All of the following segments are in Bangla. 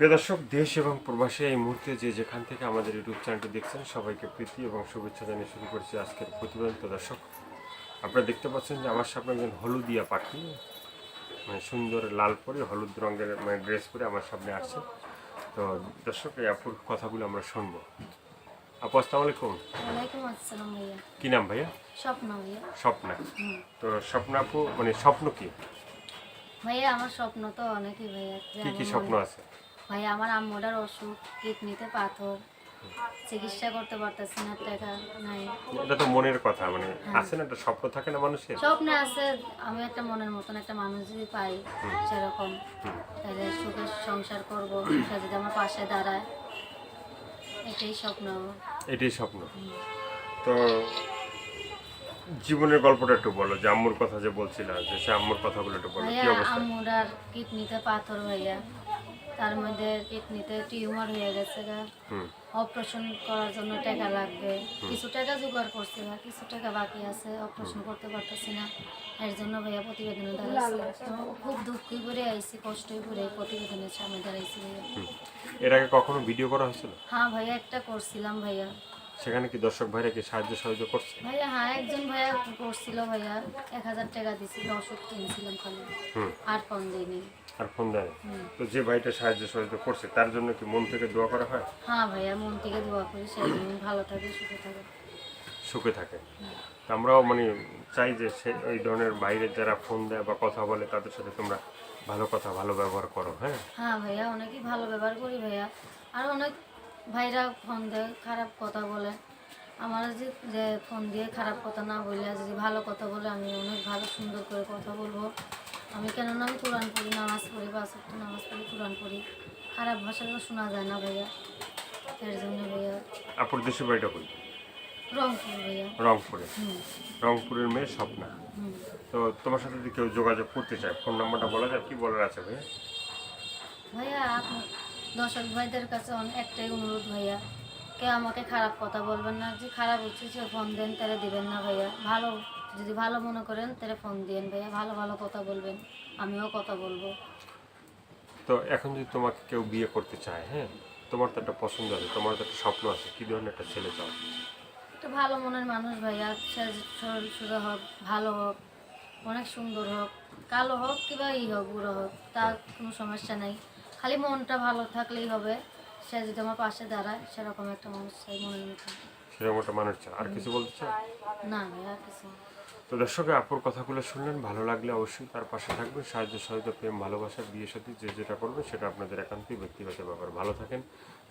প্রিয় দর্শক, দেশ এবং প্রবাসী এই মুহূর্তে যে যেখান থেকে আমাদের ইউটিউব চ্যানেলটি দেখছেন সবাইকে প্রীতি এবং শুভেচ্ছা জানিয়ে শুরু করছি আজকের প্রতিবেদন। তো দর্শক, আপনারা দেখতে পাচ্ছেন যে আমার সামনে একজন হলুদিয়া পাখি, মানে সুন্দর লাল পরে হলুদ রঙের ড্রেস পরে আমার সামনে আসছে। তো দর্শক, এই আপুর কথাগুলো আমরা শুনবো। আপু, আসসালামু আলাইকুম। ওয়ালাইকুম আসসালাম ভাইয়া। কি নাম ভাইয়া? স্বপ্ন ভাইয়া। স্বপ্না। তো স্বপ্না আপু, মানে স্বপ্ন কি? ভাইয়া আমার স্বপ্ন তো অনেকই ভাইয়া। কি কি স্বপ্ন আছে? ভাইয়া আমার আম্মুটার অসুখ, কিডনিতে পাথর, চিকিৎসা করতে পারতেছি না, টাকা নাই। এটা তো মনের কথা, মানে আছে না, একটা স্বপ্ন থাকে না মানুষের। স্বপ্নে আছে আমি একটা মনের মতন একটা মানুষ যদি পাই সেরকম, তাহলে সুখে সংসার করবো, সে যদি আমার পাশে দাঁড়ায়, এটাই স্বপ্ন আমার। এটাই স্বপ্ন। তো জীবনের গল্পটা একটু বলো, যে আম্মুর কথা যে বলছিলা, যে সে আম্মুর কথাগুলো একটু বলো, কি ভাইয়া অবস্থা? আম্মুরার কিডনিতে পাথর ভাইয়া, তার মধ্যে কিডনিতে টিউমার হয়ে গেছে গা। অপারেশন করার জন্য টাকা লাগবে, কিছু টাকা জোগাড় করছি না, কিছু টাকা বাকি আছে, অপারেশন করতে পারতেছি না। এর জন্য ভাইয়া প্রতিবেদনে দাঁড়াইছি, খুব দুঃখই করে আইছি, কষ্টই করে প্রতিবেদনের সামনে দাঁড়াইছি ভাইয়া। এর আগে কখনো ভিডিও করা হয়েছিল? হ্যাঁ ভাইয়া, একটা করছিলাম ভাইয়া। সেখানে কি দর্শক ভাইরা কি সাহায্য সহযোগ করছে? ভাইয়া হ্যাঁ, একজন ভাইয়া করছিল ভাইয়া, 1000 টাকা দিছিল, ওষুধ কিনছিলাম খালি, আর ফোন দিইনি। আর ফোন দেয়? তো যে ভাইটা সাহায্য সহযোগ করছে তার জন্য কি মন থেকে দোয়া করা হয়? হ্যাঁ ভাইয়া, মন থেকে দোয়া করি সেই জন্য ভালো থাকে, সুখে থাকে। সুখে থাকে। তো আমরাও মানে চাই যে সে এই ধরনের বাইরে যারা ফোন দেয় বা কথা বলে তাদের সাথে তোমরা ভালো কথা ভালো ব্যবহার করো। হ্যাঁ হ্যাঁ ভাইয়া, অনেকই ভালো ব্যবহার করি ভাইয়া। আর অনেক ভাইরা ফোন দেয়, খারাপ কথা বলে। আমার যে ফোন দিয়ে খারাপ কথা না বলে যদি ভালো কথা বলে, আমি অনেক ভালো সুন্দর করে কথা বলবো। আমি কেননা আমি কোরআন পড়ি, নামাজ পড়ি, 5 ওয়াক্ত নামাজ পড়ি, কোরআন পড়ি। খারাপ ভাষা তো শোনা যায় না ভাইয়া, এর জন্য ভাইয়া। আপুর দেশের বাড়িটা কই? রংপুর ভাইয়া। রংপুরে। হুম রংপুরের মেয়ে স্বপ্না। হুম। তো তোমার সাথে যদি কেউ যোগাযোগ করতে চায়, ফোন নাম্বারটা বলা যায়? কি বলার আছে ভাইয়া? ভাইয়া আপনার দর্শক ভাইদের কাছে একটাই অনুরোধ ভাইয়া, কেউ আমাকে খারাপ কথা বলবেন না, যে খারাপ হচ্ছে সে ফোন দেন তাহলে দিবেন না ভাইয়া। ভালো যদি ভালো মনে করেন তাহলে ফোন দিয়েন ভাইয়া, ভালো ভালো কথা বলবেন, আমিও কথা বলবো। তো এখন যদি তোমাকে কেউ বিয়ে করতে চায়, হ্যাঁ, তোমার তো একটা পছন্দ আছে, তোমার তো একটা স্বপ্ন আছে, কি ধরনের একটা ছেলে চাও? একটা ভালো মনের মানুষ ভাইয়া, সে সরল সোজা হোক, ভালো হোক, অনেক সুন্দর হোক, কালো হোক কিংবা হোক, বুড়ো হোক, তার কোনো সমস্যা নেই, খালি মনটা ভালো থাকলেই হবে। সে যদি আমার পাশে দাঁড়ায়, সেরকম একটা মানুষ চাই মনের মতো। সেরকম একটা মানুষ চাও। আর কিছু বলতে চাও? না ভাইয়া, কিছু না। তো দর্শক, আপুর কথাগুলো শুনলেন, ভালো লাগলে অবশ্যই তার পাশে থাকবেন। সাহায্য সহযোগিতা, প্রেম, ভালোবাসা, বিয়ে সাথে যে যেটা করবে সেটা আপনাদের একান্তই ব্যক্তিগত ব্যাপার। ভালো থাকেন,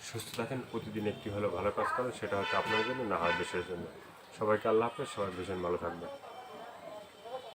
সুস্থ থাকেন, প্রতিদিন একটি হলেও ভালো কাজ করেন, সেটা হয়তো আপনার জন্য, না হয় দেশের জন্য। সবাইকে আল্লাহ হাফেজ, সবাই ভীষণ ভালো থাকবেন।